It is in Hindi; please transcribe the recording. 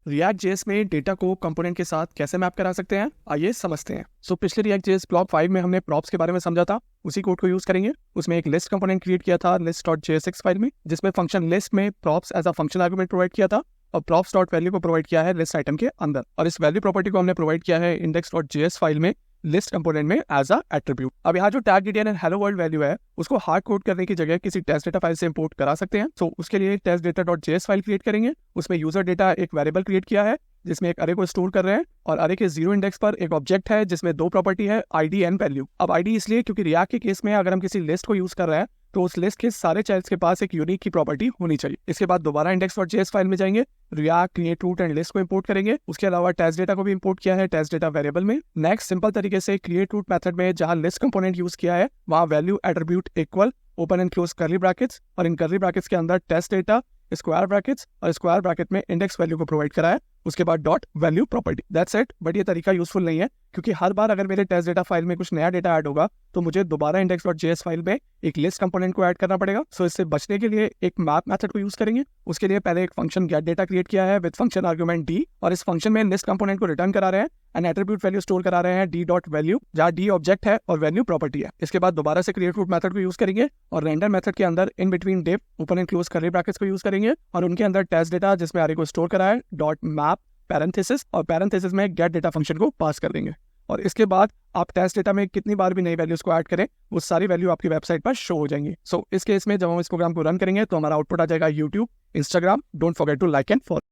रिएक्ट जेएस में डेटा को कंपोनेंट के साथ कैसे मैप करा सकते हैं, आइए समझते हैं। पिछले रिएक्ट जेएस ब्लॉक 5 में हमने प्रॉप्स के बारे में समझा था। उसी कोड को यूज करेंगे। उसमें एक लिस्ट कंपोनेंट क्रिएट किया था list.jsx फाइल में, जिसमें फंक्शन लिस्ट में props as a function argument provide किया था और प्रॉप्स डॉट वैल्यू को प्रोवाइड किया है लिस्ट आइटम के अंदर, और इस वैल्यू प्रॉपर्टी को हमने प्रोवाइड किया है index.js फाइल में लिस्ट कंपोनेंट में एज अ एट्रीब्यूट। अब यहाँ जो tag detain and hello world value है उसको हार्ड कोड करने की जगह किसी टेस्ट डेटा फाइल से इंपोर्ट करा सकते हैं। उसके लिए टेस्ट डेटा.js फाइल क्रिएट करेंगे। उसमें यूजर डेटा एक वेरिएबल क्रिएट किया है जिसमें एक अरे को स्टोर कर रहे हैं, और अरे के 0 इंडेक्स पर एक ऑब्जेक्ट है जिसमें दो प्रॉपर्टी है आईडी एंड वैल्यू। अब आईडी इसलिए क्योंकि रिएक्ट के केस में अगर हम किसी लिस्ट को यूज कर रहे हैं तो उस लिस्ट के सारे चाइल्ड्स के पास एक यूनिक की प्रॉपर्टी होनी चाहिए। इसके बाद दोबारा index.js फाइल में जाएंगे, React create root and list को इंपोर्ट करेंगे। उसके अलावा टेस्ट डेटा को भी इंपोर्ट किया है टेस्ट डेटा वेरिएबल में। नेक्स्ट सिंपल तरीके से क्रिएट रूट मेथड में जहां लिस्ट कंपोनेंट यूज किया है वहां value attribute equal open and close curly brackets, और इन कर्ली ब्रैकेट्स के अंदर टेस्ट डेटा स्क्वायर ब्रैकेट्स और स्क्वायर ब्रैकेट में इंडेक्स वैल्यू को प्रोवाइड करा है। उसके बाद dot value property, that's it. But ये तरीका यूजफुल नहीं है क्योंकि हर बार अगर मेरे टेस्ट डेटा फाइल में कुछ नया डेटा ऐड होगा तो मुझे दोबारा index.js फाइल में एक लिस्ट कंपोनेंट को ऐड करना पड़ेगा। इससे बचने के लिए एक मैप मेथड को यूज करेंगे। उसके लिए पहले एक फंक्शन गेट डेटा क्रिएट किया है विद फंक्शन आर्गुमेंट डी, और इस फंक्शन में लिस्ट कंपोनेंट को रिटर्न करा रहे हैं एंड एट्रीब्यूट वैल्यू स्टोर करा रहे हैं डी डॉट वैल्यू, जहाँ डी ऑब्जेक्ट है और वैल्यू प्रॉपर्टी है। इसके बाद दोबारा से क्रिएट रूट मेथड को यूज करेंगे और रेंडर मेथड के अंदर in between diff open and close curly brackets को यूज करेंगे, और उनके अंदर टेस्ट डेटा जिसमें अरे को स्टोर करा है डॉट मैप पैरेंथेसिस, और पैरेंथेसिस में गेट डेटा फंक्शन को पास कर देंगे। और इसके बाद आप टेस्ट डेटा में कितनी बार भी नई वैल्यूज को ऐड करें वो सारी वैल्यू आपकी वेबसाइट पर शो हो जाएंगी। इस केस में जब हम इस प्रोग्राम को रन करेंगे तो हमारा आउटपुट आ जाएगा YouTube, Instagram. Don't forget to like and follow.